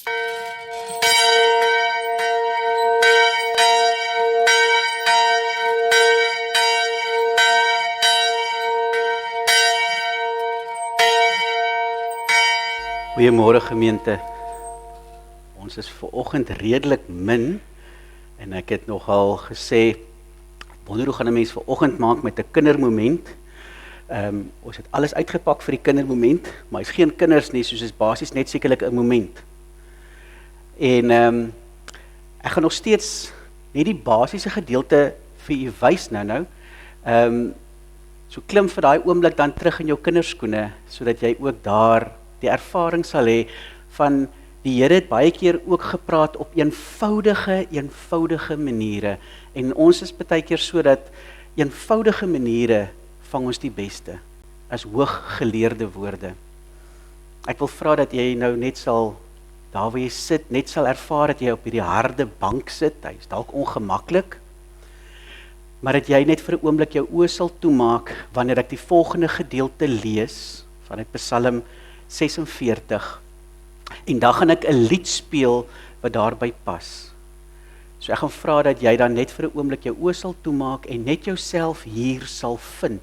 Goeiemôre gemeente. Ons is vanoggend redelik min en ek het nogal gesê, wonder hoe gaan 'n mens vanoggend maak met 'n kindermoment. Ons het alles uitgepak vir die kindermoment, maar hy's geen kinders nie, soos is basies net sekerlik 'n moment. En ek gaan nog steeds net die basiese gedeelte vir u wys nou. So klim vir daai oomblik dan terug in jou kinderskoene, sodat jy ook daar die ervaring sal hê van die Here het baie keer ook gepraat op eenvoudige maniere. En ons is baie keer so dat eenvoudige maniere vang ons die beste, as hooggeleerde woorde. Ek wil vra dat jy nou net sal, daar waar jy sit, net sal ervaar dat jy op hierdie harde bank sit. Hy is dalk ongemaklik, maar dat jy net vir 'n oomblik jou oë sal toemaak wanneer ek die volgende gedeelte lees vanuit Psalm 46, en dan gaan ek 'n lied speel wat daarby pas. So ek gaan vra dat jy dan net vir 'n oomblik jou oë sal toemaak en net jouself hier sal vind.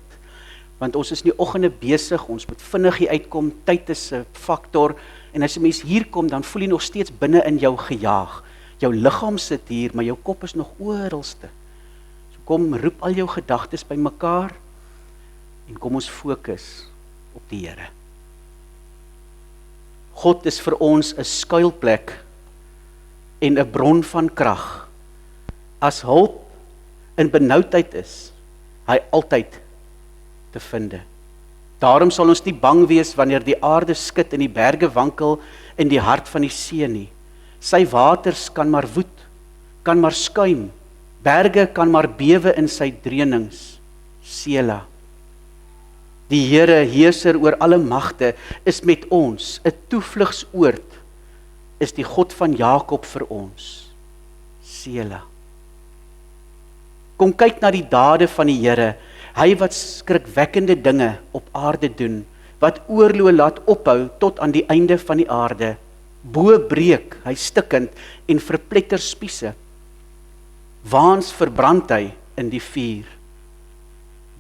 Want ons is in die oggende besig, ons moet vinnig hier uitkom, tyd is 'n faktor, en as 'n mens hier kom, dan voel jy nog steeds binne in jou gejaag. Jou liggaam sit hier, maar jou kop is nog oralste. So kom, roep al jou gedagtes bymekaar, en kom ons fokus op die Here. God is vir ons 'n skuilplek en 'n bron van krag. As hulp in benoudheid is, hy altyd te vind. Daarom sal ons nie bang wees wanneer die aarde skud en die berge wankel in die hart van die see nie. Sy waters kan maar woed, kan maar skuim, berge kan maar bewe in sy dreunings. Sela. Die Here, heerser oor alle magte, is met ons, 'n toevlugsoord, is die God van Jakob vir ons. Sela. Kom kyk na die dade van die Here, hy wat skrikwekkende dinge op aarde doen, wat oorlog laat ophou tot aan die einde van die aarde. Bo breek hy stikkend en verpletter spiese. Waans verbrand hy in die vuur.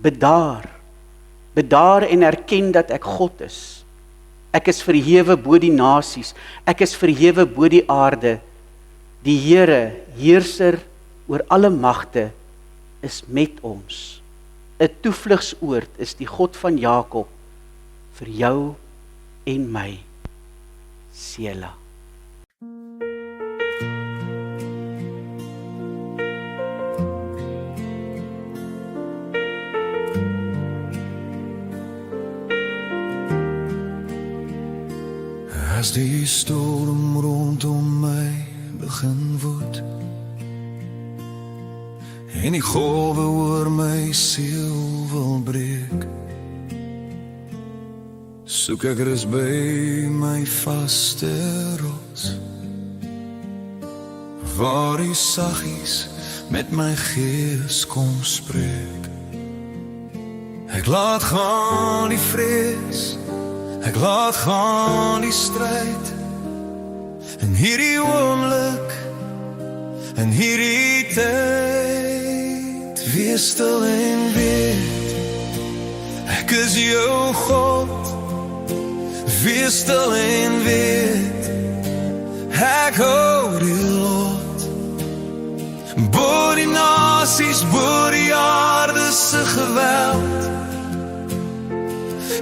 Bedaar en erken dat ek God is. Ek is verhewe bo die nasies, ek is verhewe bo die aarde. Die Here, heerser oor alle magte, is met ons. 'n toevlugsoord is die God van Jakob vir jou en my. Sela. As die storm rondom my begin woed en die golwe oor my siel wil breek, soek ek rus by my vaste rots, waar U saggies met my gees kom spreek. Ek laat gaan die vrees, ek laat gaan die stryd, in hierdie oomblik, in hierdie tyd, wees stil en weet, ek is jou God, wees stil en weet, ek hou die lot, bo die nasies, bo die aarde se geweld,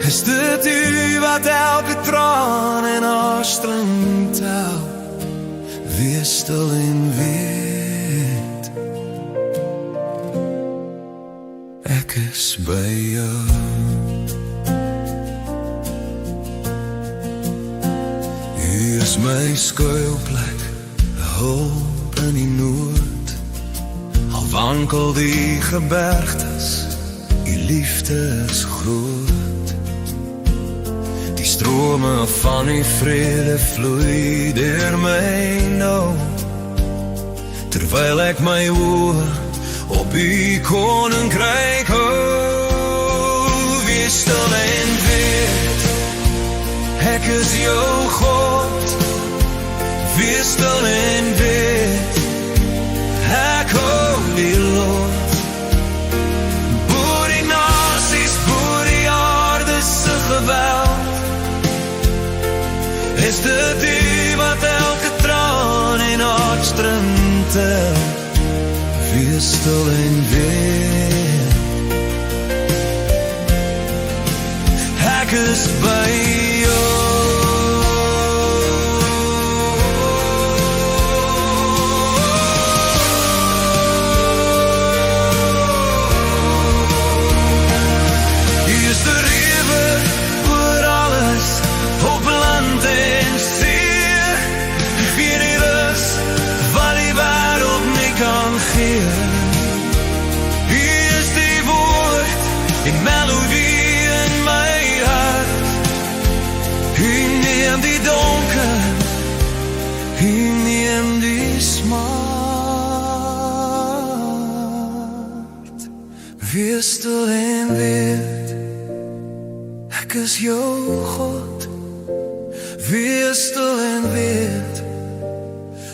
is dit U wat elke traan en haarstring tel, wees stil en weet, ek is by jou. U is my skuilplek, hulp in die nood, al wankel die gebergtes, U liefde is groot. Strome van die vrede vloei deur my nou, terwyl ek my oë op U koninkryk hou. Wees stil en weet, ek is jou God, wees stil en weet, ek hou die Lord. Boer die nasies, boer die aarde se geweld, is dit die wat elke traan en hartstring tel. Wees stil en weet, ek is by jou. Hier is die rivier oor alles, op land en see, die vier die rus, wat die wêreld nie kan gee. Hier is die woord, die melodie in my hart. Hier neem die donker, hier neem die smart. Wees stil en weet, ek is jou God. Wees stil en weet,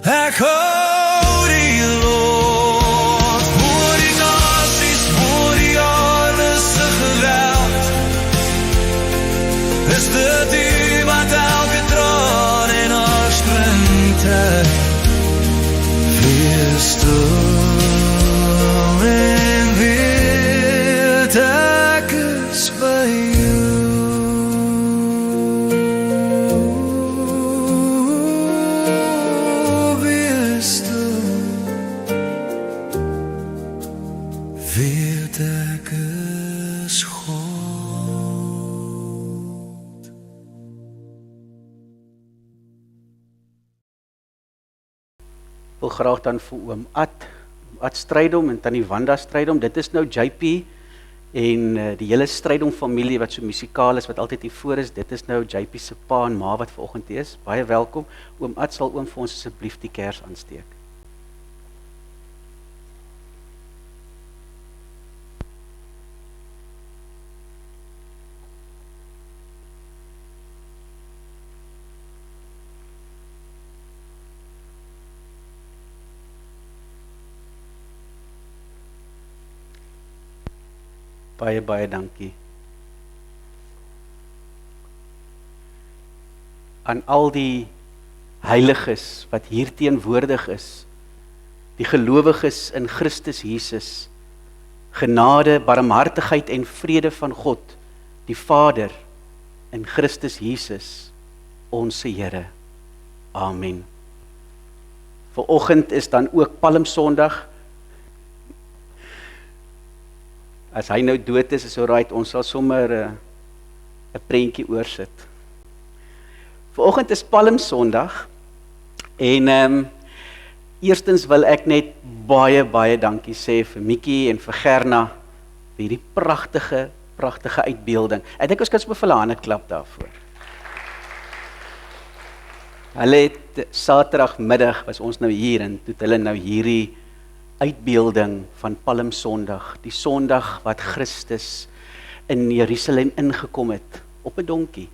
ek hou die Lord. Hoor die nasies, hoor die aarde se geweld, is dit die wat elke traan en hartstring tel. Wees stil en weet, ek is by jou. Wees stil, weet ek is God. Ek wil graag dan vir oom Ad Strydom en tannie Wanda Strydom, dit is nou JP en die hele Strydom familie wat so musikaal is, wat altyd hier voor is, dit is nou JP se pa en ma wat vanoggend hier is. Baie welkom. Oom Ad, sal oom vir ons asseblief die kers aansteek. Baie, baie dankie. Aan al die heiliges wat hier teenwoordig is, die gelowiges in Christus Jesus, genade, barmhartigheid en vrede van God, die Vader, in Christus Jesus, onse Here. Amen. Vanoggend is dan ook Palmsondag. As hy nou dood is alright, ons sal sommer 'n prentjie oorsit. Vanoggend is Palmsondag en eerstens wil ek net baie, baie dankie sê vir Mikkie en vir Gerna vir hierdie pragtige uitbeelding. Ek dink ons kan sommer vir hulle hande klap daarvoor. Hulle het Saterdagmiddag was ons nou hier en toe het hulle nou hierdie uitbeelding van Palmsondag, die Sondag wat Christus in Jerusalem ingekom het, op 'n donkie.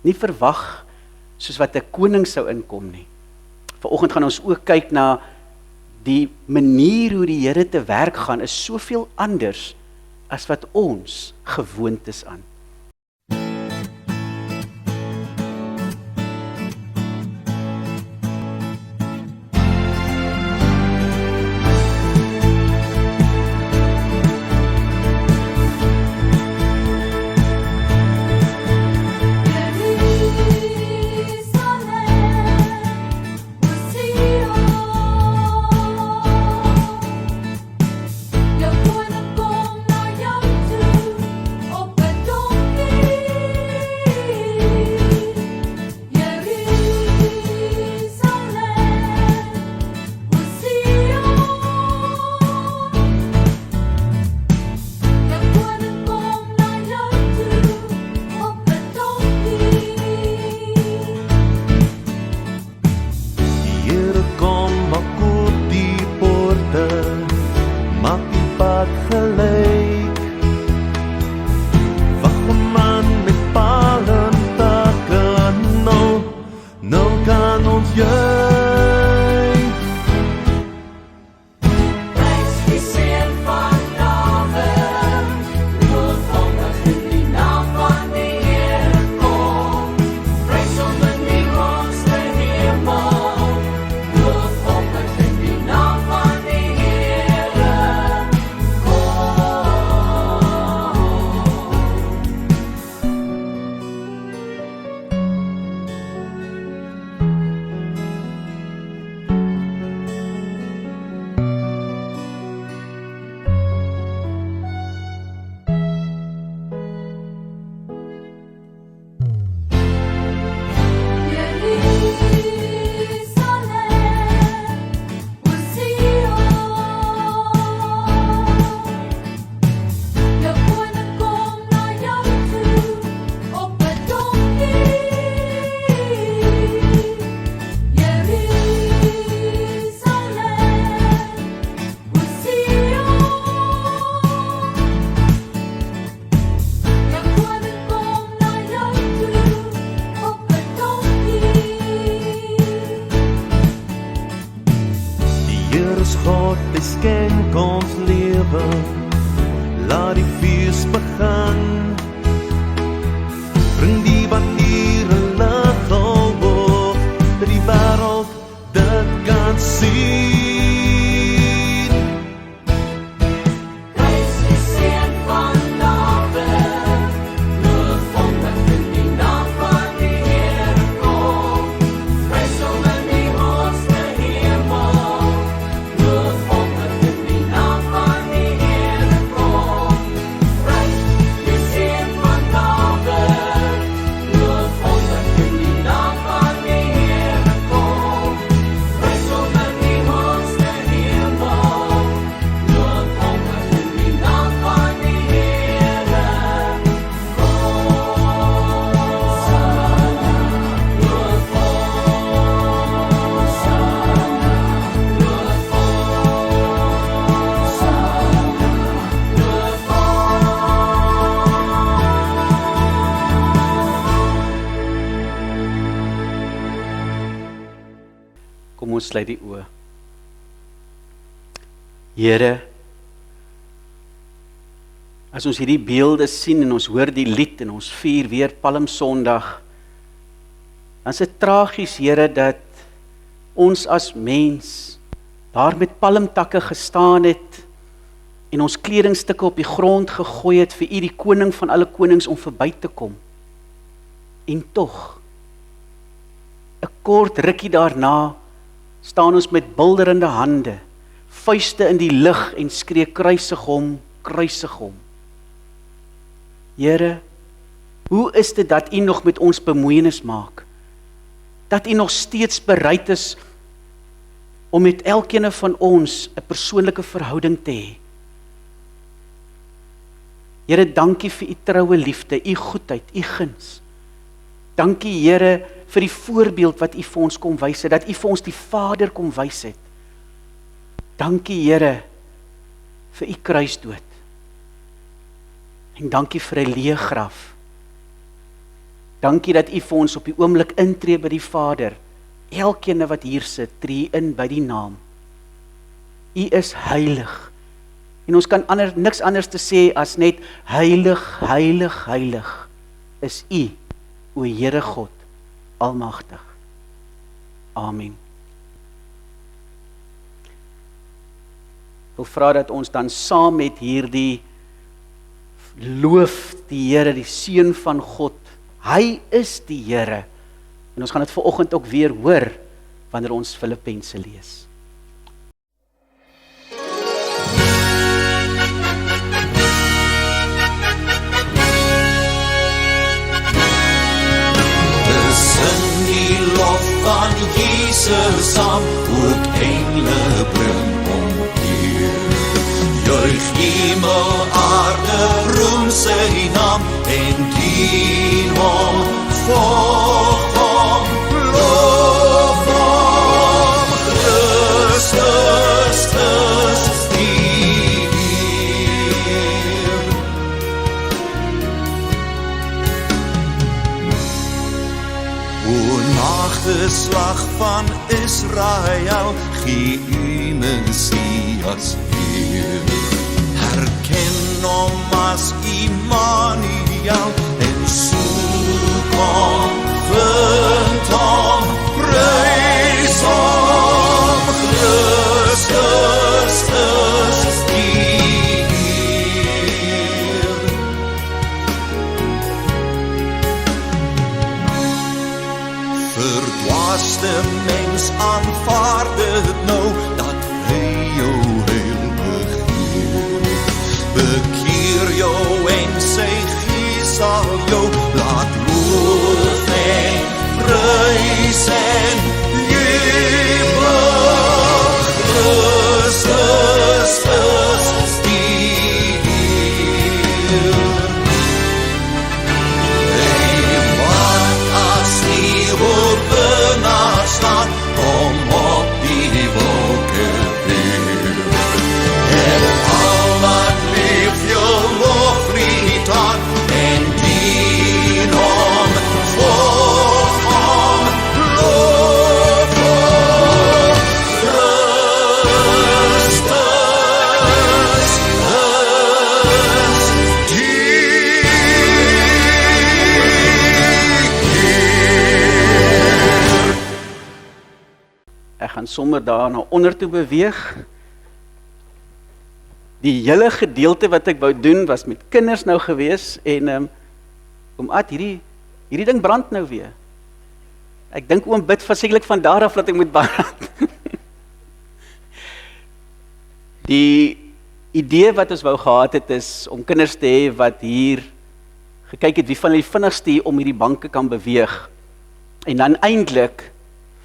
Nie verwag soos wat 'n koning sou inkom nie. Vanoggend gaan ons ook kyk na die manier hoe die Here te werk gaan, is soveel anders as wat ons gewoond is aan. Op 'n ontjuich. Prijs die Seun van Dawid, lofhondig in die naam van die Here kom. Prys hom in die hoogste hemel, lofhondig in die naam van die Here kom. God, hy skenk ons lewe, laat die fees begin. Bring die baniere lig hoog, dat die wêreld dit kan sien. Prys die Seun van Dawid, lofhondig in die naam van die Here kom. Prys hom in die hoogste hemel, lofhondig in die naam van die Here kom. Prys die Seun van Dawid, lofhondig in die naam van die Here kom. Prys hom in die hoogste hemel, lofhondig in die naam van die Here Kom ons sluit die oë. Here, as ons hierdie beelde sien en ons hoor die lied en ons vier weer Palm Sondag, dan is dit tragies, Here, dat ons as mens daar met palmtakke gestaan het en ons kledingstukke op die grond gegooi het vir U, die koning van alle konings, om verby te kom. En tog, 'n kort rukkie daarna, staan ons met bulderende hande, vuiste in die lug en skree kruisig hom, kruisig hom. Here, hoe is dit dat U nog met ons bemoeienis maak? Dat U nog steeds bereid is om met elkeen van ons 'n persoonlike verhouding te hê? Here, dankie vir U troue liefde, U goedheid, U guns. Dankie, Here, vir die voorbeeld wat U vir ons kom wys het, dat U vir ons die Vader kom wys het. Dankie, Here, vir U kruisdood. En dankie vir 'n leë graf. Dankie dat U vir ons op die oomblik intree by die Vader. Elkeen wat hier sit, tree in by die naam. U is heilig. En ons kan niks anders te sê as net heilig, heilig, heilig is U, o Here God, almagtig. Amen. Ek wil vra dat ons dan saam met hierdie loof die Here, die Seun van God. Hy is die Here. En ons gaan dit vanoggend ook weer hoor wanneer ons Filippense lees. Sing die lof van Jesus saam, ook engele bring hom eer. Juich hemel, aarde, roem sy naam, en dien hom, volg hom, loof hom, Christus is die Heer. O nagte slag van van Israel, gee u Messias Heer. Herken hom as Immanuel en soek hom, vind hom, prys hom, Christus is die Heer. Verdwaasde mens aanvaar dit nou, dat hy jou heil begeer. Bekeer jou en sy gees sal jou laat loof en prys en jubel. Christus is die Heer. Hey, wat as die oorwinnaar staan, kom op die wolke weer. En al wat leef jou loflied aan, en dien hom, volg hom, loof hom. Christus is die Heer. Ek gaan sommer daar na onder toe beweeg. Die hele gedeelte wat ek wou doen was met kinders nou gewees en oom Ad, hierdie ding brand nou weer. Ek dink oom bid versekerlik van daar af dat ek moet brand. Die idee wat ons wou gehad het is om kinders te hê wat hier gekyk het wie van die vinnigste hier om hierdie banke kan beweeg. En dan eintlik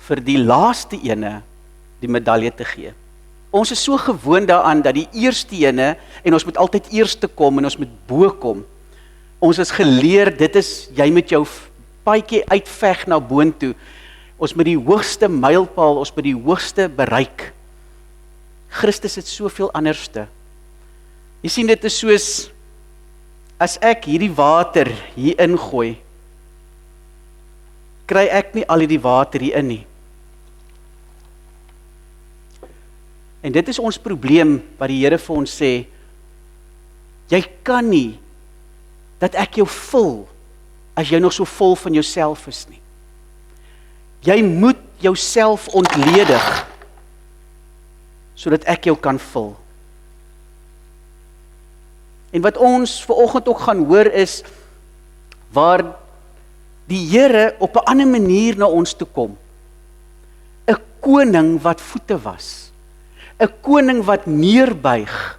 vir die laaste ene die medalje te gee. Ons is so gewoond daaraan dat die eerste ene, en ons moet altyd eerste kom en ons moet bo kom. Ons is geleer, dit is, jy met jou paadjie uitveg na boontoe. Ons moet die hoogste mylpaal, ons moet die hoogste bereik. Christus het soveel anderste. Jy sien, dit is soos, as ek hierdie water hier ingooi, kry ek nie al hierdie water hier in nie. En dit is ons probleem, wat die Here vir ons sê, jy kan nie, dat ek jou vul, as jy nog so vol van jouself is nie. Jy moet jouself ontledig, sodat ek jou kan vul. En wat ons vanoggend ook gaan hoor is, waar die Here op 'n ander manier na ons toe kom. 'n Koning wat voete was. 'n Koning wat neerbuig.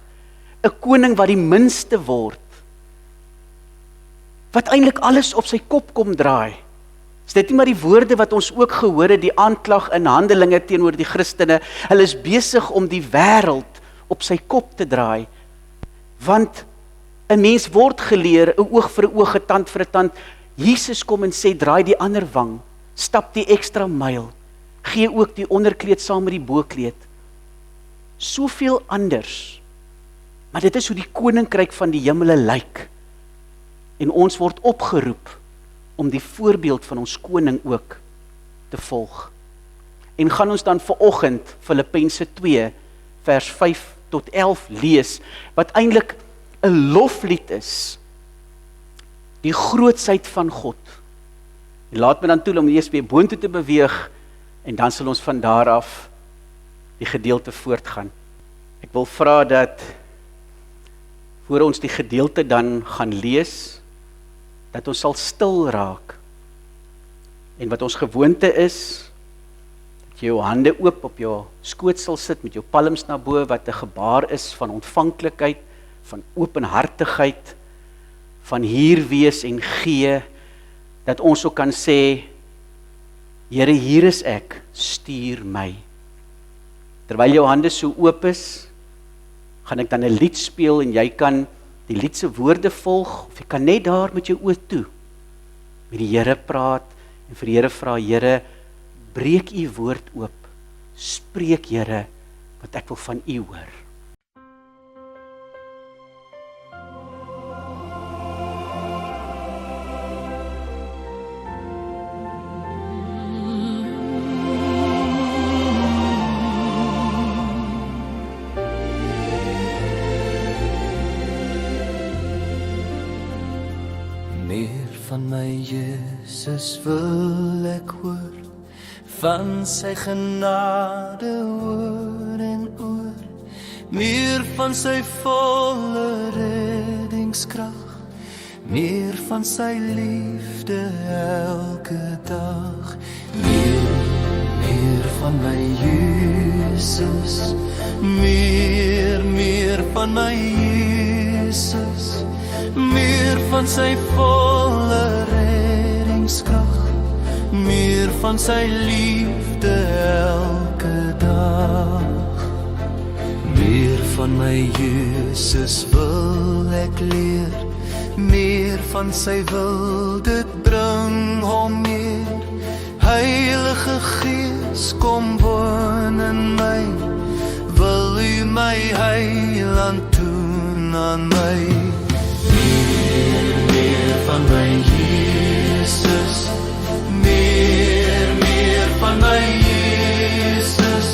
'n Koning wat die minste word. Wat eintlik alles op sy kop kom draai. Is dit nie maar die woorde wat ons ook gehoor het, die aanklag in Handelinge teenoor die Christene, hulle is besig om die wêreld op sy kop te draai, want 'n mens word geleer, 'n oog vir 'n oog, 'n tand vir 'n tand. Jesus kom en sê, draai die ander wang, stap die ekstra myl, gee ook die onderkleed saam met die bokleed. Soveel anders, maar dit is hoe die koninkryk van die hemele lyk, en ons word opgeroep, om die voorbeeld van ons koning ook te volg. En gaan ons dan vanoggend Filippense 2 vers 5 tot 11 lees, wat eintlik 'n loflied is, die grootsheid van God. En laat my dan toe om eers weer boontoe te beweeg, en dan sal ons van daar af die gedeelte voortgaan. Ek wil vra dat, voor ons die gedeelte dan gaan lees, dat ons sal stil raak. En wat ons gewoonte is, dat jy jou hande oop op jou skoot sal sit, met jou palms na bo, wat 'n gebaar is van ontvanklikheid, van openhartigheid, van hier wees en gee, dat ons ook kan sê, Here, hier is ek, stuur my. Terwyl jou hande so oop is, gaan ek dan 'n lied speel en jy kan die lied se woorde volg, of jy kan net daar met jou oë toe met die Here praat en vir die Here vra, Here, breek u woord oop, spreek Here, wat ek wil van u hoor. van my Jesus wil ek hoor, van sy genade oor en oor, meer van sy volle reddingskrag, meer van sy liefde elke dag, meer van my Jesus, meer van my Jesus, meer van sy volle reddingskrag, meer van sy liefde elke dag. Meer van my Jesus wil ek leer, meer van sy wil dit bring hom meer. Heilige Gees kom woon in my, wil u my heiland doen aan my. Meer van my Jesus, meer van my Jesus,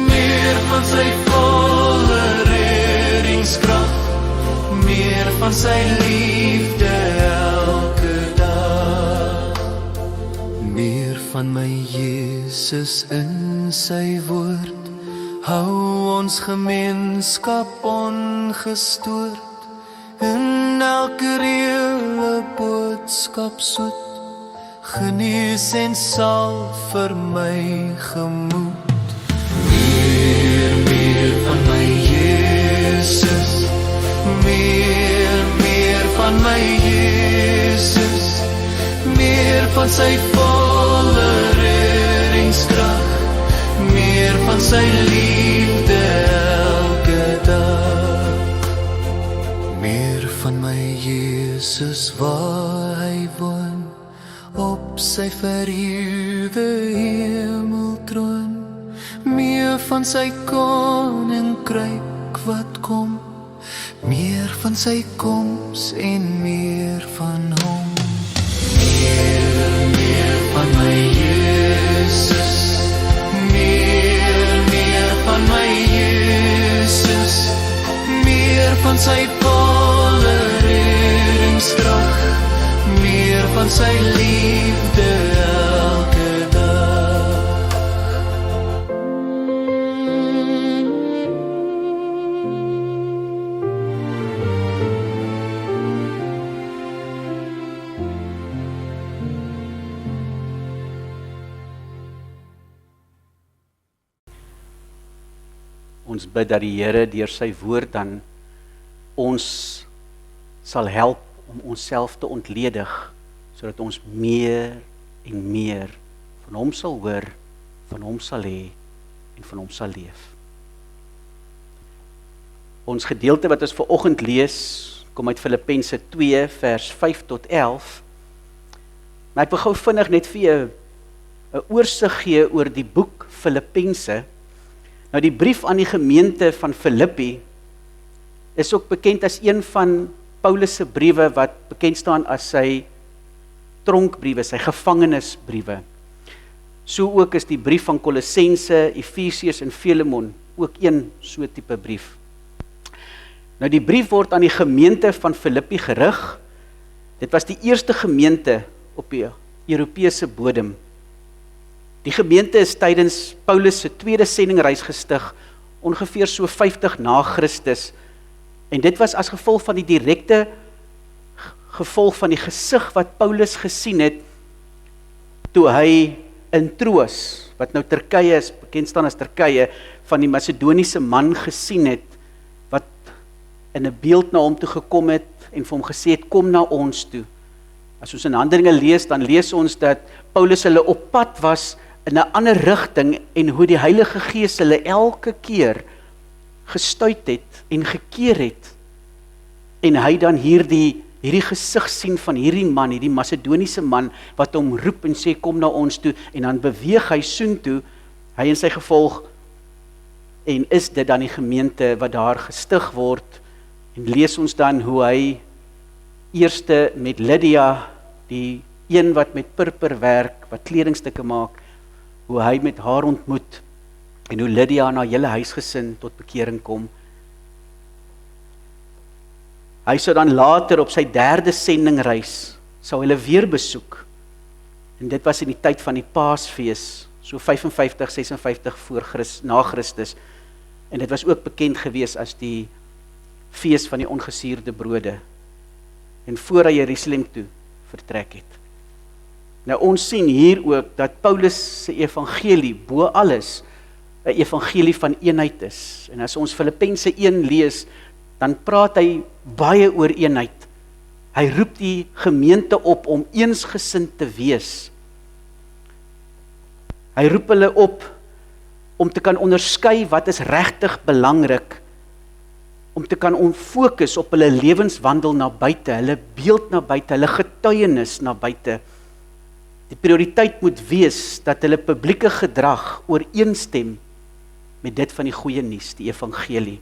meer van sy volle reddingskrag, meer van sy liefde elke dag. Meer van my Jesus in sy woord, hou ons gemeenskap ongestoord, in elke reële boodskap soet, genees en sal vir my gemoed. Meer van my Jesus, meer van my Jesus, meer van sy volle reddingskrag, meer van sy liefde elke dag. Meer van my Jesus waar hy woon, op sy verheerde hemeltroon, meer van sy koninkryk wat kom, meer van sy koms en meer van hom. Meer van my Jesus, meer van my Jesus, meer van sy volle reddingskrag, meer van sy liefde elke dag. Ons bid dat die Here deur sy woord dan ons sal help om onsself te ontledig, sodat ons meer en meer van hom sal hoor, van hom sal hê en van hom sal leef. Ons gedeelte wat ons vanoggend lees, kom uit Filippense 2 vers 5 tot 11. Maar ek wil gou vinnig net vir jou 'n oorsig gee oor die boek Filippense. Nou die brief aan die gemeente van Filippi is ook bekend as een van Paulus se briewe wat bekend staan as sy tronkbriewe, sy gevangenisbriewe. So ook is die brief van Kolossense, Efesiërs en Filemon ook een so tipe brief. Nou die brief word aan die gemeente van Filippi gerig. Dit was die eerste gemeente op die Europese bodem. Die gemeente is tydens Paulus se tweede sendingreis gestig, ongeveer so 50 na Christus. En dit was as gevolg van die direkte gevolg van die gesig wat Paulus gesien het, toe hy in Troas, wat nou Turkye is, bekend staan as Turkye, van die Macedoniese man gesien het, wat in 'n beeld na hom toe gekom het, en vir hom gesê het, kom na ons toe. As ons in Handelinge lees, dan lees ons dat Paulus hulle op pad was, in 'n ander rigting, en hoe die Heilige Gees hulle elke keer gestuit het en gekeer het, en hy dan hierdie gesig sien van hierdie man, hierdie Macedoniese man, wat hom roep en sê, kom na ons toe, en dan beweeg hy soontoe, hy en sy gevolg, en is dit dan die gemeente wat daar gestig word, en lees ons dan hoe hy eerste met Lydia, die een wat met purper werk, wat kledingstukke maak, hoe hy met haar ontmoet, en hoe Lydia na hele huisgesin tot bekering kom. Hy sou dan later op sy derde sendingreis, sou hulle weer besoek. En dit was in die tyd van die Paasfees, so 55, 56 na Christus. En dit was ook bekend gewees as die fees van die ongesuurde brode. En voor hy Jerusalem toe vertrek het. Nou ons sien hier ook dat Paulus se evangelie bo alles 'n evangelie van eenheid is. En as ons Filippense 1 lees, dan praat hy baie oor eenheid. Hy roep die gemeente op om eensgesind te wees. Hy roep hulle op om te kan onderskei wat is regtig belangrik, om te kan fokus op hulle lewenswandel na buite, hulle beeld na buite, hulle getuienis na buite. Die prioriteit moet wees dat hulle publieke gedrag ooreenstem met dit van die goeie nuus, die evangelie.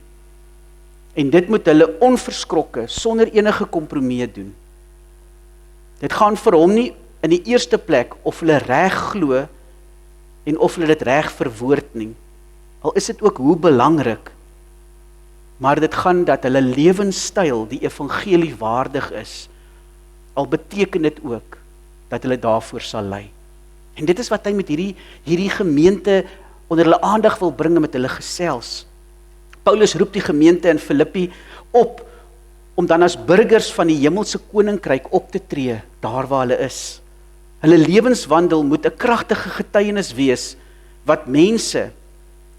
En dit moet hulle onverskrokke, sonder enige kompromie doen. Dit gaan vir hom nie in die eerste plek of hulle reg glo en of hulle dit reg verwoord nie. Al is dit ook hoe belangrik, maar dit gaan dat hulle lewenstyl die evangelie waardig is. Al beteken dit ook dat hulle daarvoor sal lei. En dit is wat hy met hierdie gemeente onder hulle aandag wil bring met hulle gesels. Paulus roep die gemeente in Filippi op om dan as burgers van die hemelse koninkryk op te tree daar waar hulle is. Hulle lewenswandel moet 'n kragtige getuienis wees wat mense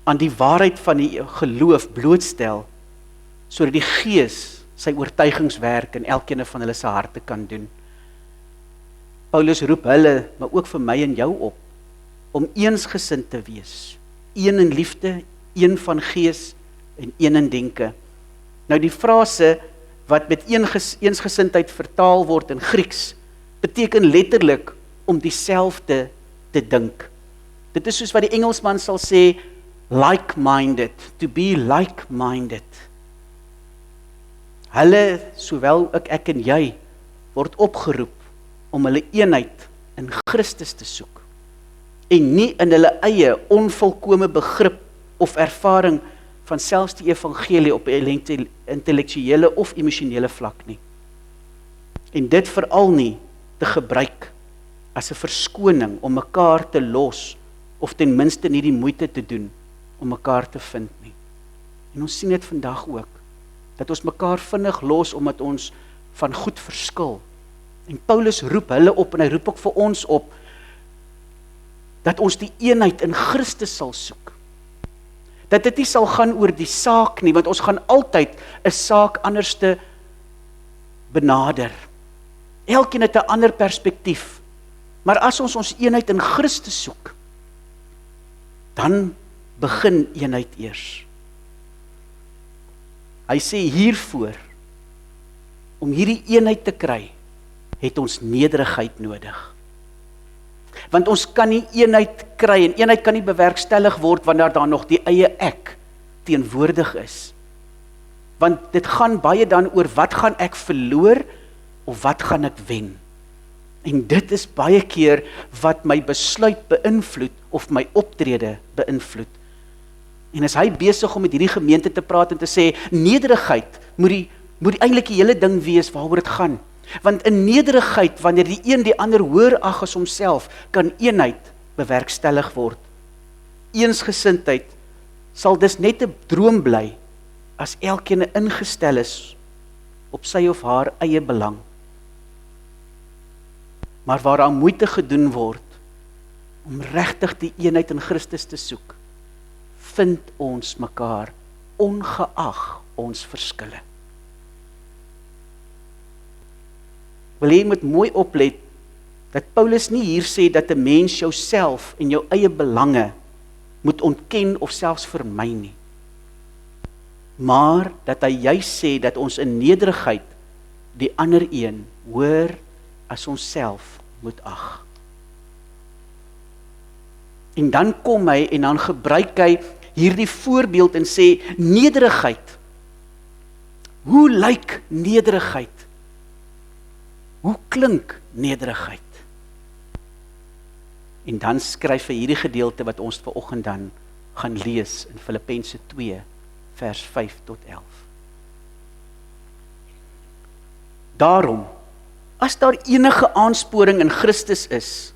aan die waarheid van die geloof blootstel, sodat die Gees sy oortuigingswerk in elkeen van hulle se harte kan doen. Paulus roep hulle, maar ook vir my en jou op, om eensgesind te wees. Een in liefde, een van gees en een in denke. Nou die frase wat met eensgesindheid vertaal word in Grieks, beteken letterlik om dieselfde te dink. Dit is soos wat die Engelsman sal sê, like-minded, to be like-minded. Hulle, sowel ek en jy, word opgeroep om hulle eenheid in Christus te soek en nie in hulle eie onvolkome begrip of ervaring van selfs die evangelie op 'n intellektuele of emosionele vlak nie. En dit veral nie te gebruik as 'n verskoning om mekaar te los of ten minste nie die moeite te doen om mekaar te vind nie. En ons sien dit vandag ook, dat ons mekaar vinnig los omdat ons van goed verskil. En Paulus roep hulle op en hy roep ook vir ons op dat ons die eenheid in Christus sal soek. Dat dit nie sal gaan oor die saak nie, want ons gaan altyd 'n saak anders te benader. Elkeen het 'n ander perspektief. Maar as ons eenheid in Christus soek, dan begin eenheid eers. Hy sê hiervoor, om hierdie eenheid te kry, het ons nederigheid nodig. Want ons kan nie eenheid kry, en eenheid kan nie bewerkstellig word wanneer daar nog die eie ek teenwoordig is. Want dit gaan baie dan oor wat gaan ek verloor, of wat gaan ek wen. En dit is baie keer wat my besluit beïnvloed, of my optrede beïnvloed. En as hy besig om met hierdie gemeente te praat en te sê, nederigheid moet eintlik die hele ding wees waaroor dit gaan. Want in nederigheid, wanneer die een die ander hoër ag as homself, kan eenheid bewerkstellig word. Eensgesindheid sal dus net 'n droom bly, as elkeen ingestel is op sy of haar eie belang. Maar waar daar moeite gedoen word, om regtig die eenheid in Christus te soek, vind ons mekaar, ongeag ons verskille. Wil jy moet mooi oplet, dat Paulus nie hier sê dat 'n mens jouself en jou eie belange moet ontken of selfs vermy nie. Maar dat hy juist sê dat ons in nederigheid die ander een hoër as onsself moet ag. En dan kom hy en dan gebruik hy hierdie voorbeeld en sê, nederigheid. Hoe lyk nederigheid? Hoe klink nederigheid? En dan skryf hy hierdie gedeelte wat ons vanoggend dan gaan lees in Filippense 2, vers 5 tot 11. Daarom, As daar enige aansporing in Christus is,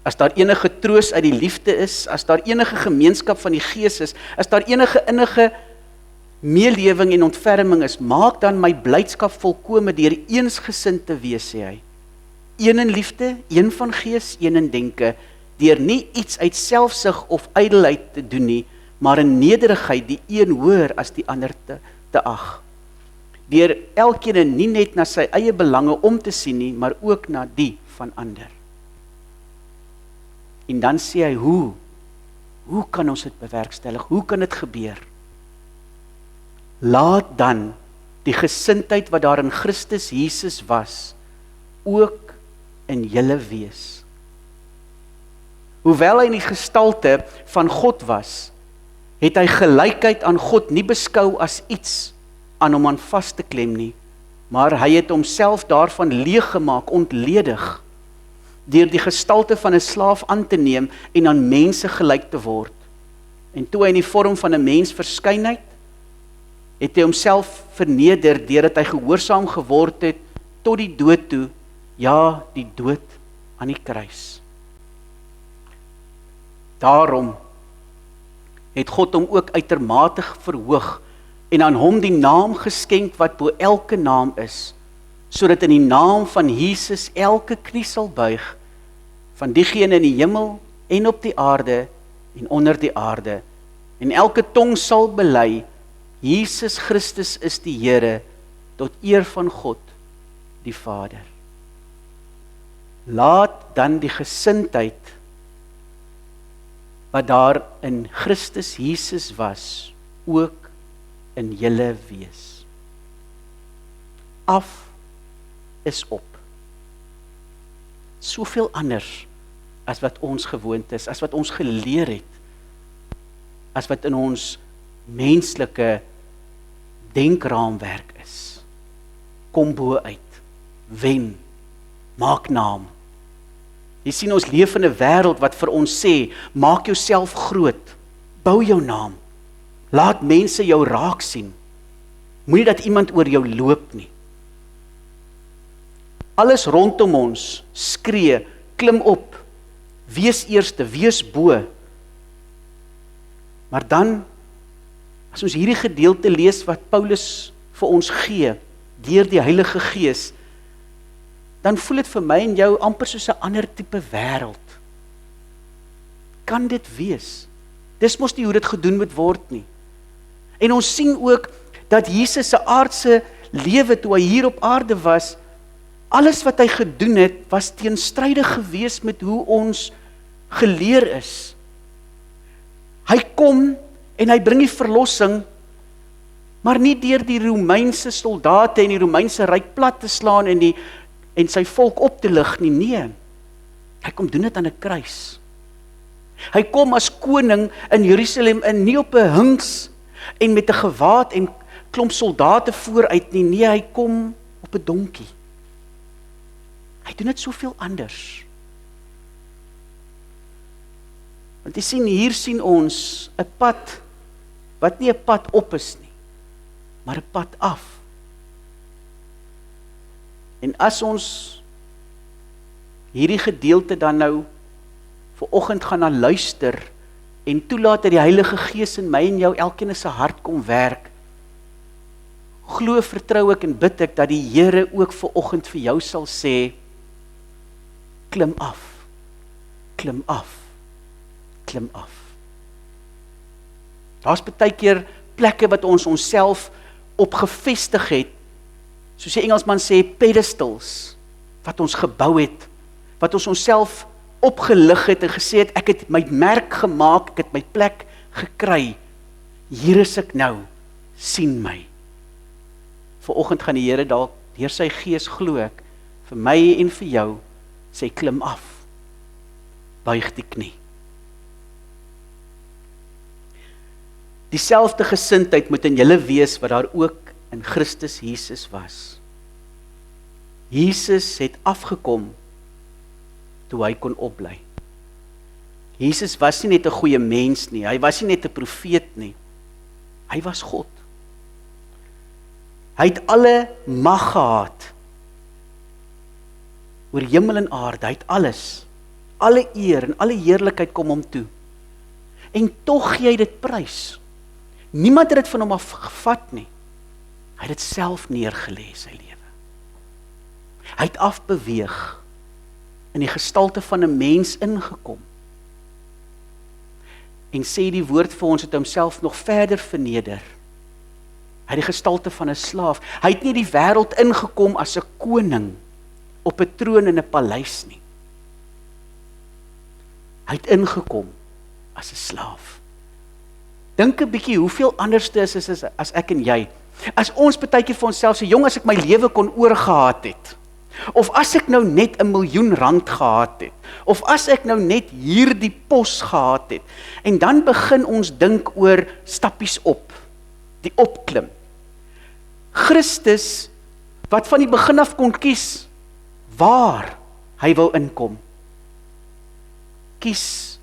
as daar enige troos uit die liefde is, as daar enige gemeenskap van die Gees is, as daar enige innige meelewing en ontferming is, maak dan my blydskap volkome deur eensgesind te wees, sê hy. Een in liefde, een van gees, een in denke, deur nie iets uit selfsug of ydelheid te doen nie, maar in nederigheid die een hoër as die ander te ag. Deur elkeen nie net na sy eie belange om te sien nie, maar ook na die van ander. En dan sê hy, hoe kan ons dit bewerkstellig? Hoe kan dit gebeur? Laat dan die gesindheid wat daar in Christus Jesus was, ook in julle wees. Hoewel hy in die gestalte van God was, het hy gelykheid aan God nie beskou as iets aan hom aan vas te klem nie, maar hy het homself daarvan leeg gemaak, ontledig, deur die gestalte van 'n slaaf aan te neem en aan mense gelyk te word. En toe hy in die vorm van 'n mens verskyn het hy homself verneder deurdat hy gehoorsaam geword het tot die dood toe, ja, die dood aan die kruis. Daarom het God hom ook uitermate verhoog en aan hom die naam geskenk wat bo elke naam is, sodat in die naam van Jesus elke knie sal buig, van diegene in die hemel en op die aarde en onder die aarde, en elke tong sal bely, Jesus Christus is die Here, tot eer van God, die Vader. Laat dan die gesindheid wat daar in Christus Jesus was, ook in julle wees. Af is op. Soveel anders as wat ons gewoond is, as wat ons geleer het, as wat in ons menslike denkraamwerk is. Kom bo uit, wen, maak naam. Jy sien, ons leef in 'n wêreld wat vir ons sê, maak jouself groot, bou jou naam, laat mense jou raak sien, moenie dat iemand oor jou loop nie. Alles rondom ons skree, klim op, wees eerste, wees bo. Maar dan, as ons hierdie gedeelte lees wat Paulus vir ons gee, deur die Heilige Gees, dan voel dit vir my en jou amper soos 'n ander tipe wêreld. Kan dit wees? Dis mos nie hoe dit gedoen moet word nie. En ons sien ook dat Jesus se aardse lewe toe hy hier op aarde was, alles wat hy gedoen het, was teenstrydig gewees met hoe ons geleer is. Hy kom en hy bring die verlossing, maar nie deur die Romeinse soldate en die Romeinse ryk plat te slaan en sy volk op te lig nie, nee. Hy kom doen dit aan 'n kruis. Hy kom as koning in Jerusalem in, nie op 'n hings en met 'n gewaad en klomp soldate vooruit nie, nee, hy kom op 'n donkie. Hy doen dit soveel anders. Want jy sien, hier sien ons 'n pad, wat nie 'n pad op is nie, maar 'n pad af. En as ons hierdie gedeelte dan nou vanoggend gaan na luister, en toelaat dat die Heilige Gees in my en jou elkeen in sy hart kom werk, glo, vertrou ek en bid ek dat die Here ook vanoggend vir jou sal sê, klim af, klim af, klim af. Daar's baie keer plekke wat ons onsself op gevestig het, soos die Engelsman sê, pedestals, wat ons gebou het, wat ons onsself opgelig het en gesê het, ek het my merk gemaak, ek het my plek gekry, hier is ek nou, sien my. Vanoggend gaan die Here dalk deur sy Gees, glo ek, vir my en vir jou, sê klim af, buig die knie. Dieselfde gesindheid moet in julle wees wat daar ook in Christus Jesus was. Jesus het afgekom toe hy kon opbly. Jesus was nie net 'n goeie mens nie, hy was nie net 'n profeet nie, hy was God. Hy het alle mag gehad oor hemel en aarde, hy het alles, alle eer en alle heerlikheid kom hom toe. En tog gee hy dit prys. Niemand het dit van hom af gevat nie. Hy het dit self neergelê, sy lewe. Hy het afbeweeg, in die gestalte van 'n mens ingekom. En sê die woord vir ons, het homself nog verder verneder. Hy het die gestalte van 'n slaaf. Hy het nie die wêreld ingekom as 'n koning, op 'n troon in 'n paleis nie. Hy het ingekom as 'n slaaf. Dink 'n bietjie hoeveel anderste is as ek en jy. As ons partykeer vir onsself sê, jong, as ek my lewe kon oorgehad het, of as ek nou net 'n miljoen rand gehad het, of as ek nou net hierdie pos gehad het, en dan begin ons dink oor stappies op, die opklim. Christus, wat van die begin af kon kies, waar hy wil inkom, kies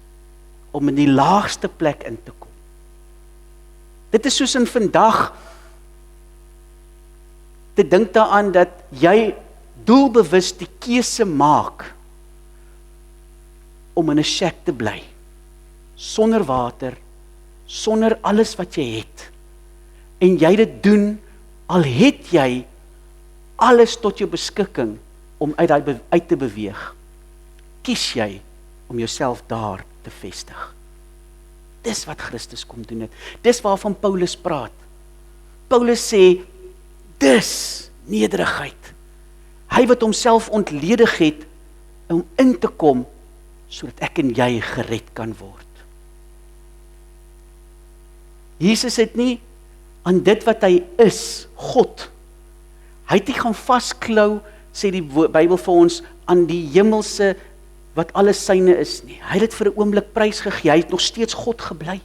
om in die laagste plek in te kom. Dit is soos in vandag, te dink daaraan dat jy doelbewus die keuse maak om in 'n shack te bly, sonder water, sonder alles wat jy het, en jy dit doen, al het jy alles tot jou beskikking om uit te beweeg, kies jy om jouself daar te vestig. Dis wat Christus kom doen het. Dis waarvan Paulus praat. Paulus sê, dis nederigheid. Hy wat homself ontledig het om in te kom, sodat ek en jy gered kan word. Jesus het nie aan dit wat hy is, God, hy het nie gaan vasklou, sê die Bybel vir ons, aan die hemelse, wat alles syne is nie. Hy het dit vir 'n oomblik prys gegee, hy het nog steeds God gebly.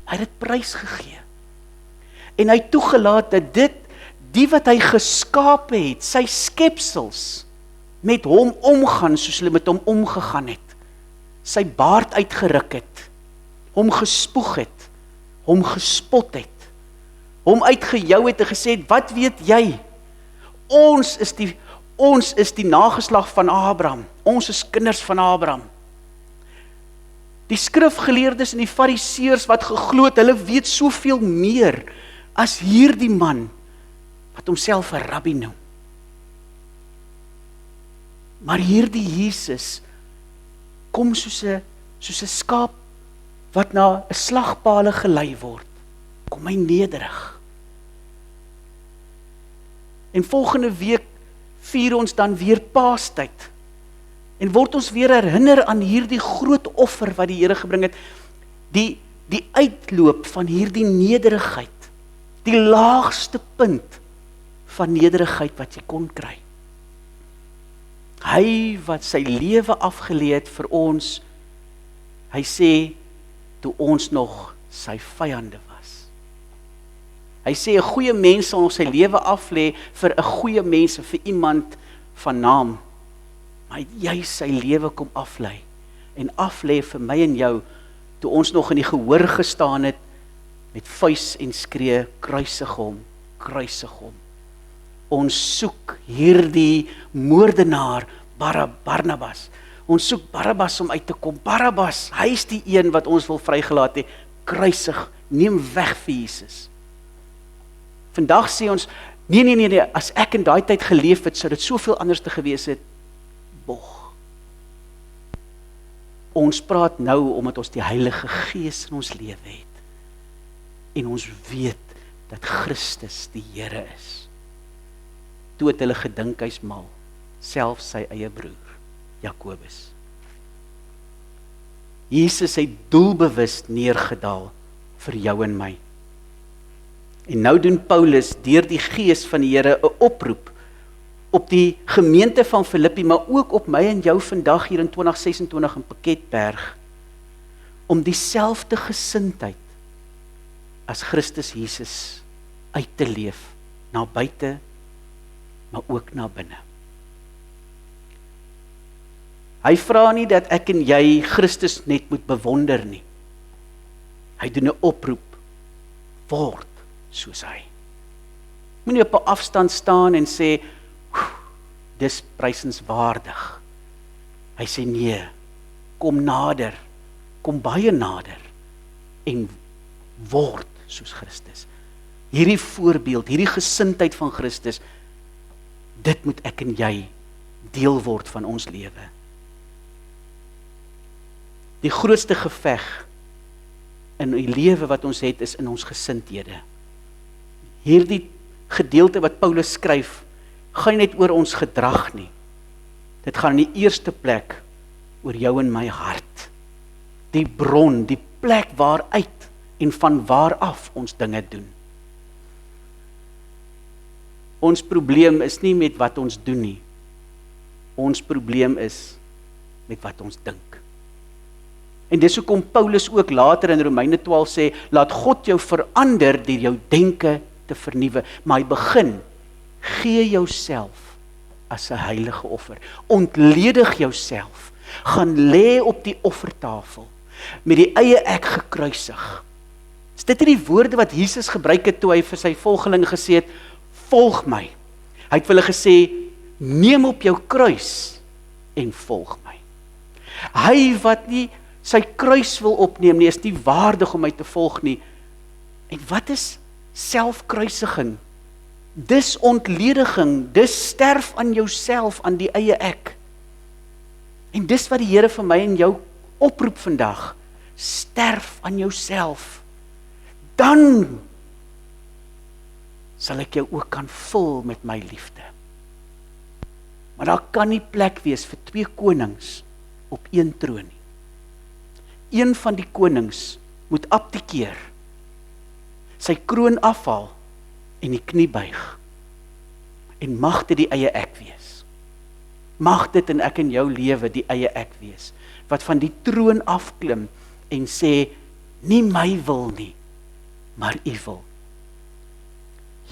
Hy het dit prys gegee. En hy het toegelaat dat die wat hy geskape het, sy skepsels, met hom omgaan, soos hulle met hom omgegaan het. Sy baard uitgeruk het, hom gespoeg het, hom gespot het, hom uitgejou het en gesê het, wat weet jy? Ons is die nageslag van Abraham. Ons is kinders van Abraham. Die skrifgeleerdes en die fariseërs wat geglo het, hulle weet soveel meer as hierdie man wat homself 'n rabbi noem. Maar hierdie Jesus kom soos 'n skaap wat na 'n slagpale gelei word. Kom hy nederig. En volgende week vier ons dan weer Paastyd. En word ons weer herinner aan hierdie groot offer wat die Here gebring het. Die uitloop van hierdie nederigheid. Die laagste punt van nederigheid wat jy kon kry. Hy wat sy lewe afgelê het vir ons, hy sê, toe ons nog sy vyande was. Hy sê, 'n goeie mens sal nog sy lewe aflê vir 'n goeie mens, vir iemand van naam. Maar hy het juis sy lewe kom aflê, en aflê vir my en jou, toe ons nog in die gehoor gestaan het, met vuis en skree, kruisig hom, kruisig hom. Ons soek hierdie moordenaar, Barnabas. Ons soek Barabbas om uit te kom. Barabbas, hy is die een wat ons wil vrygelaat het. Kruisig, neem weg vir Jesus. Vandag sê ons, nee, as ek in daai tyd geleef het, sou dit soveel anders te gewees het. Bog. Ons praat nou omdat ons die Heilige Gees in ons lewe het. En ons weet dat Christus die Here is. Toe het hulle gedink hy's mal, selfs sy eie broer, Jakobus. Jesus het doelbewus neergedaal vir jou en my. En nou doen Paulus deur die Gees van die Here 'n oproep op die gemeente van Filippi, maar ook op my en jou vandag hier in 2026 in Piketberg, om dieselfde gesindheid as Christus Jesus uit te leef, na buite, maar ook na binne. Hy vra nie dat ek en jy Christus net moet bewonder nie. Hy doen 'n oproep, word soos hy. Moenie op 'n afstand staan en sê, dis prysenswaardig. Hy sê nee, kom nader, kom baie nader en word soos Christus. Hierdie voorbeeld, hierdie gesindheid van Christus, dit moet ek en jy deel word van ons lewe. Die grootste geveg in die lewe wat ons het, is in ons gesindhede. Hierdie gedeelte wat Paulus skryf, gaan nie net oor ons gedrag nie. Dit gaan in die eerste plek oor jou en my hart. Die bron, die plek waaruit en van waar af ons dinge doen. Ons probleem is nie met wat ons doen nie. Ons probleem is met wat ons dink. En dis hoekom Paulus ook later in Romeine 12 sê, laat God jou verander deur jou denke te vernuwe. Maar hy begin, gee jouself as 'n heilige offer. Ontledig jouself. Gaan lê op die offertafel met die eie ek gekruisig. Is dit nie die woorde wat Jesus gebruik het toe hy vir sy volgelinge gesê het, volg my. Hy het vir hulle gesê, neem op jou kruis en volg my. Hy wat nie sy kruis wil opneem nie, is nie waardig om my te volg nie. En wat is selfkruisiging? Dis ontlediging, dis sterf aan jouself, aan die eie ek. En dis wat die Here vir my en jou oproep vandag. Sterf aan jouself. Dan sal ek jou ook kan vul met my liefde. Maar daar kan nie plek wees vir 2 konings op 1 troon nie. Een van die konings moet abdikeer, sy kroon afhaal en die knie buig. En mag dit die eie ek wees. Mag dit in ek en jou lewe die eie ek wees, wat van die troon afklim en sê, nie my wil nie, maar u wil.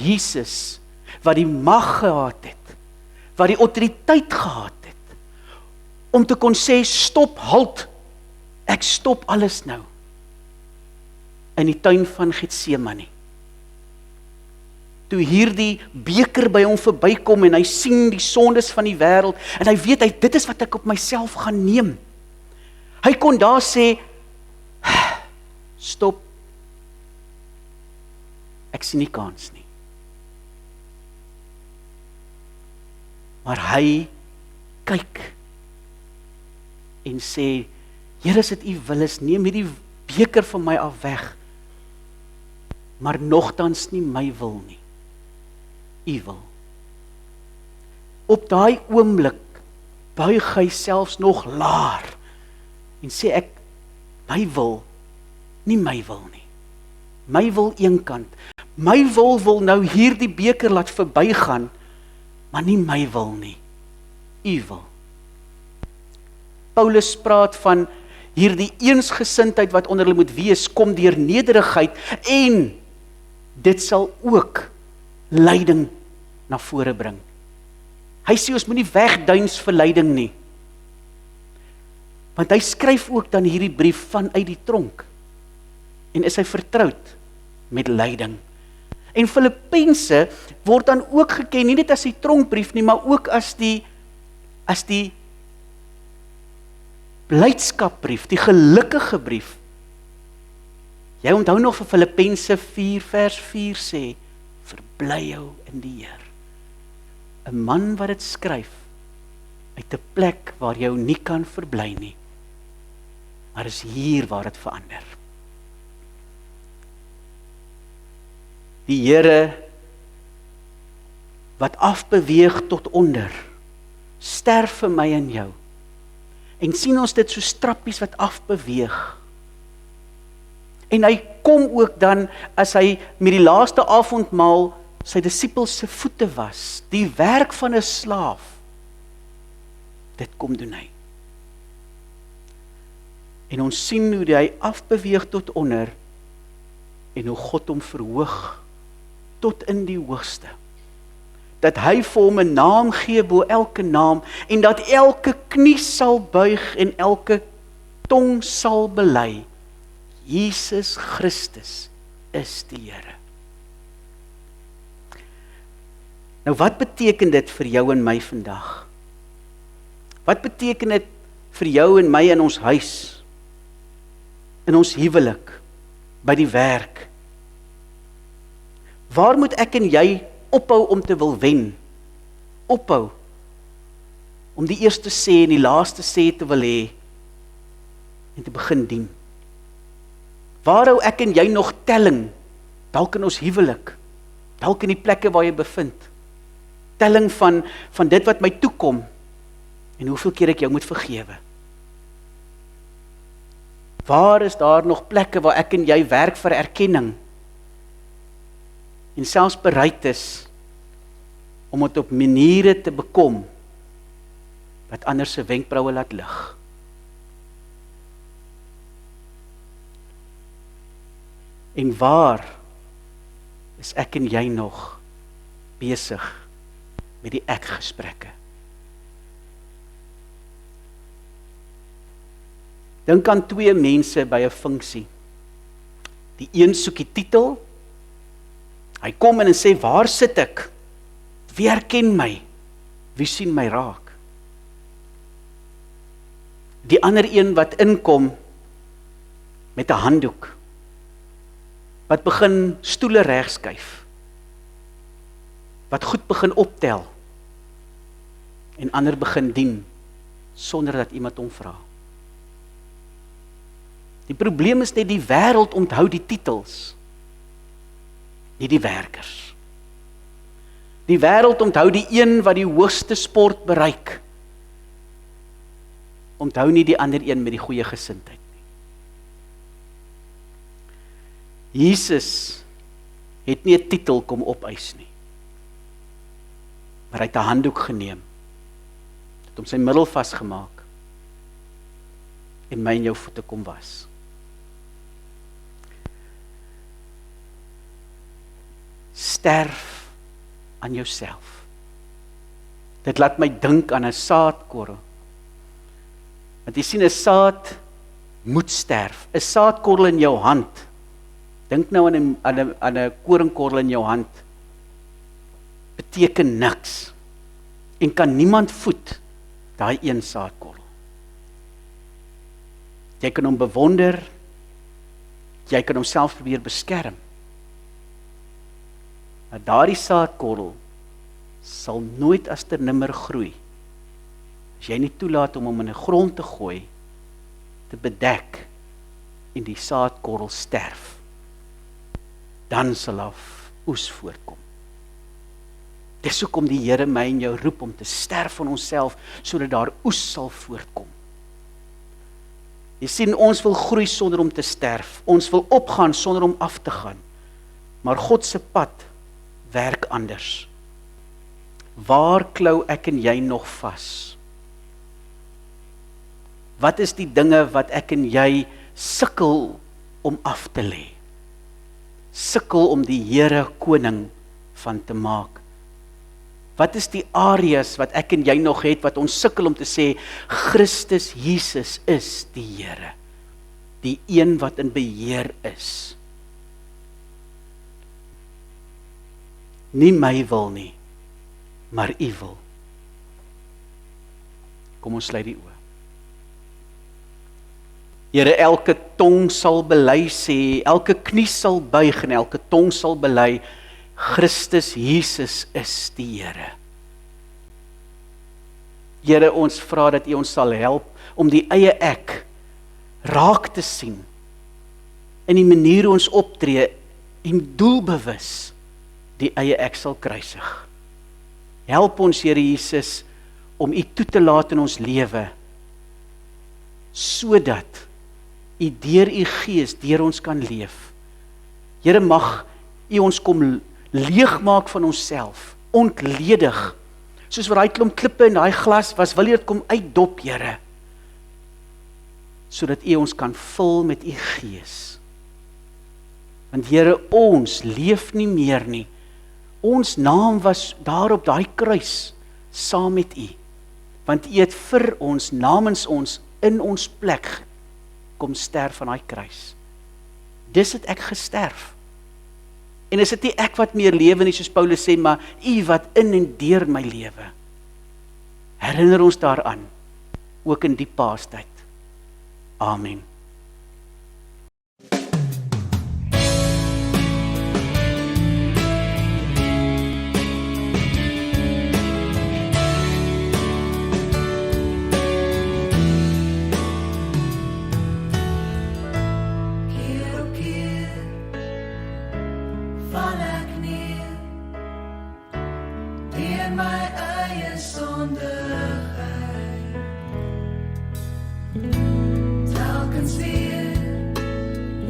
Jesus, wat die mag gehad het, wat die autoriteit gehad het, om te kon sê, stop, halt, ek stop alles nou, in die tuin van Getsemane. Toe hierdie beker by hom verbykom en hy sien die sondes van die wêreld en hy weet, dit is wat ek op myself gaan neem. Hy kon daar sê, stop, ek sien nie kans nie. Maar hy kyk en sê, Here, as dit u wil is, neem hierdie beker van my af weg, maar nogtans nie my wil nie, u wil. Op daai oomblik buig hy selfs nog laer en sê ek, my wil, nie my wil nie. My wil eenkant. My wil nou hierdie beker laat verbygaan, maar nie my wil nie. U wil. Paulus praat van hierdie eensgesindheid wat onder hulle moet wees, kom deur nederigheid en dit sal ook lyding na vore bring. Hy sê ons moenie wegduins vir lyding nie. Want hy skryf ook dan hierdie brief vanuit die tronk. En is hy vertroud met lyding. En Filippense word dan ook geken, nie net as die tronkbrief nie, maar ook as die blydskapbrief, die gelukkige brief. Jy onthou nog vir Filippense 4 vers 4 sê, verbly jou in die Here. 'n Man wat dit skryf, uit 'n plek waar jy nie kan verbly nie, maar is hier waar dit verander. Die Here wat afbeweeg tot onder, sterf vir my en jou. En sien ons dit so strappies wat afbeweeg. En hy kom ook dan, as hy met die laaste avondmaal sy disippels se voete was, die werk van 'n slaaf, dit kom doen hy. En ons sien hoe hy afbeweeg tot onder, en hoe God hom verhoog, tot in die hoogste. Dat hy vir hom 'n naam gee bo elke naam, en dat elke knie sal buig, en elke tong sal bely, Jesus Christus is die Here. Nou wat beteken dit vir jou en my vandag? Wat beteken dit vir jou en my in ons huis, in ons huwelik, by die werk? Waar moet ek en jy ophou om te wil wen? Ophou om die eerste sê en die laaste sê te wil hê en te begin dien? Waar hou ek en jy nog telling? Dalk in ons huwelik, dalk in die plekke waar jy bevind. Telling van dit wat my toekom en hoeveel keer ek jou moet vergewe. Waar is daar nog plekke waar ek en jy werk vir erkenning en selfs bereid is om dit op maniere te bekom wat ander se wenkbroue laat lig? En waar is ek en jy nog besig met die ek-gesprekke? Dink aan twee mense by 'n funksie. Die een soek die titel. Hy kom in en sê, waar sit ek? Wie herken my? Wie sien my raak? Die ander een wat inkom met 'n handdoek, wat begin stoele regskuif, wat goed begin optel, en ander begin dien, sonder dat iemand hom vra. Die probleem is net die wêreld onthou die titels, nie die werkers. Die wêreld onthou die een wat die hoogste sport bereik, onthou nie die ander een met die goeie gesindheid nie. Jesus het nie 'n titel kom opeis nie, maar hy het 'n handdoek geneem, het hom sy middel vasgemaak en my en jou voete kom was. Sterf aan jouself. Dit laat my dink aan 'n saadkorrel. Want jy sien, 'n saad moet sterf. 'n Saadkorrel in jou hand. Dink nou aan 'n koringkorrel in jou hand. Beteken niks. En kan niemand voed daai een saadkorrel. Jy kan hom bewonder. Jy kan homself probeer beskerm. Maar daardie saadkorrel sal nooit as ter nimmer groei, as jy nie toelaat om hom in 'n grond te gooi, te bedek, en die saadkorrel sterf. Dan sal daar oes voortkom. Dis hoekom die Here my en jou roep om te sterf van onsself, sodat daar oes sal voortkom. Jy sien, ons wil groei sonder om te sterf. Ons wil opgaan sonder om af te gaan. Maar God se pad werk anders. Waar klou ek en jy nog vas? Wat is die dinge wat ek en jy sukkel om af te lê? Sukkel om die Here koning van te maak? Wat is die areas wat ek en jy nog het, wat ons sukkel om te sê, Christus Jesus is die Here, die een wat in beheer is? Nie my wil nie, maar U wil. Kom ons sluit die oë. Here, elke tong sal bely sê, elke knie sal buig en elke tong sal bely, Christus Jesus is die Here. Here, ons vra dat U ons sal help om die eie ek raak te sien in die manier hoe ons optree en doelbewus die eie ek sal kruisig. Help ons, Here Jesus, om U toe te laat in ons lewe, sodat U deur U Gees deur ons kan leef. Here, mag U ons kom leegmaak van onsself, ontledig, soos wat daai klomp klippe in daai glas was, wil U dit kom uitdop, Here, sodat U ons kan vul met U Gees. Want Here, ons leef nie meer nie. Ons naam was daar op daai kruis, saam met U. Want U het vir ons, namens ons, in ons plek, kom sterf aan daai kruis. Dis het ek gesterf. En is dit nie ek wat meer lewe nie, soos Paulus sê, maar U wat in en deur my lewe. Herinner ons daaraan, ook in die Paastyd. Amen. Keer op keer val ek neer deur my eie sondigheid. Telkens weer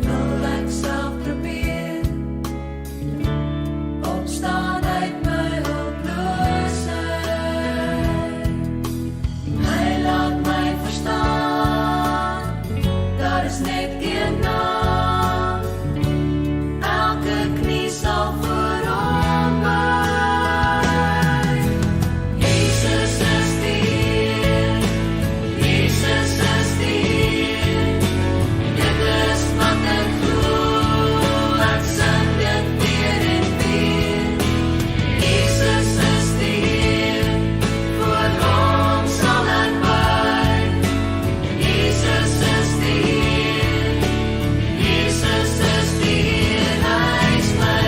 wil ek self probeer opstaan uit my hulpeloosheid. Hy laat my verstaan, daar is net een naam, elke knie sal voor hom buig. Jesus is die, Jesus is die, dit is wat ek voel, ek sing dit weer en weer. Jesus is die, voor hom sal ek buig. Jesus is die, Jesus is die, hy is my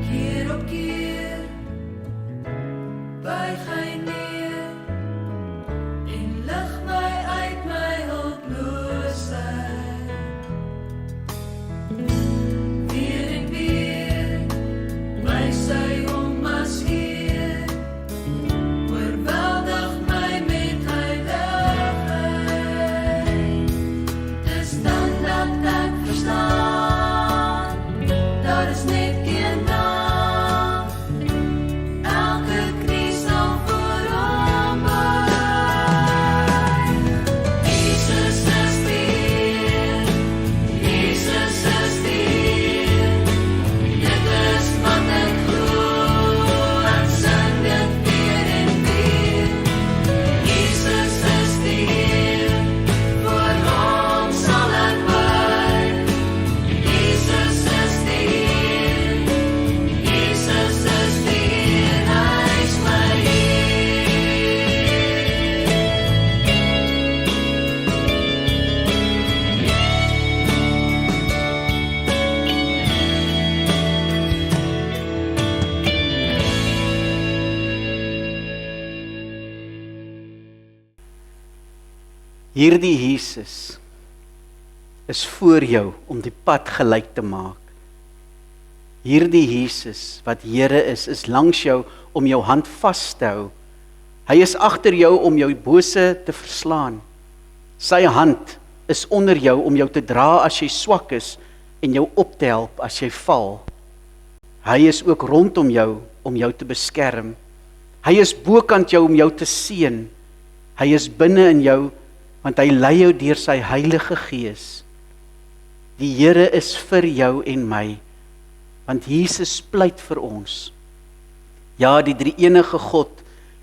keer op keer buig hy neer en lig my uit my hulpeloosheid. Weer en weer wys hy hom as Heer, oorweldig my met heiligheid. Dis dan dat ek verstaan, daar is net een naam, elke knie sal voor hom buig. Jesus is die, Jesus is die, dit is wat ek voel, ek sing dit weer en weer. Jesus is die, voor hom sal ek buig. Jesus is die, Jesus is die, hy is my Hierdie Jesus is voor jou om die pad gelyk te maak. Hierdie Jesus wat Here is langs jou om jou hand vas te hou. Hy is agter jou om jou bose te verslaan. Sy hand is onder jou om jou te dra as jy swak is en jou op te help as jy val. Hy is ook rondom jou om jou te beskerm. Hy is bokant jou om jou te seën. Hy is binne in jou want hy lei jou deur sy Heilige Gees. Die Here is vir jou en my, want Jesus pleit vir ons. Ja, die drie-enige God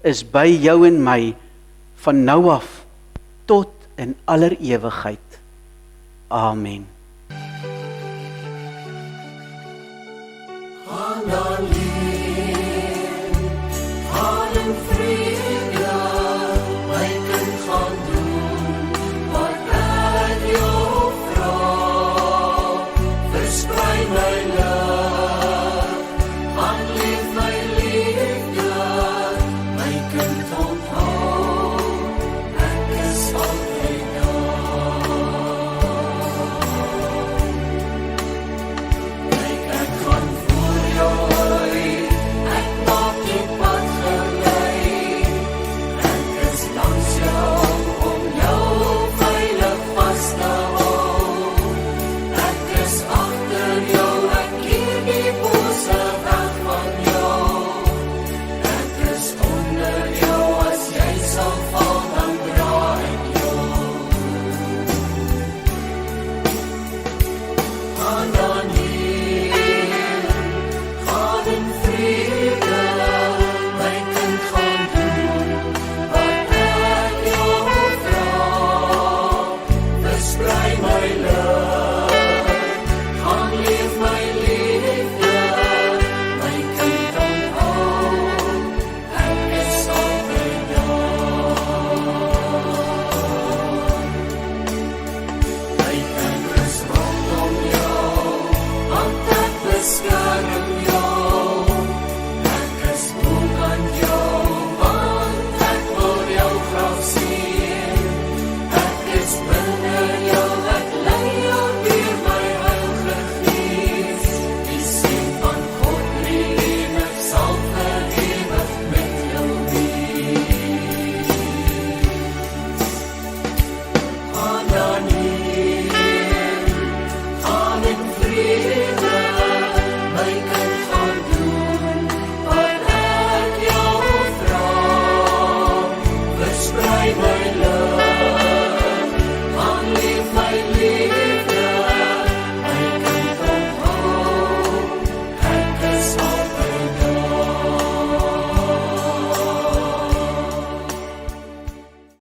is by jou en my van nou af tot in aller ewigheid. Amen. Halleluja, halleluja, vrede.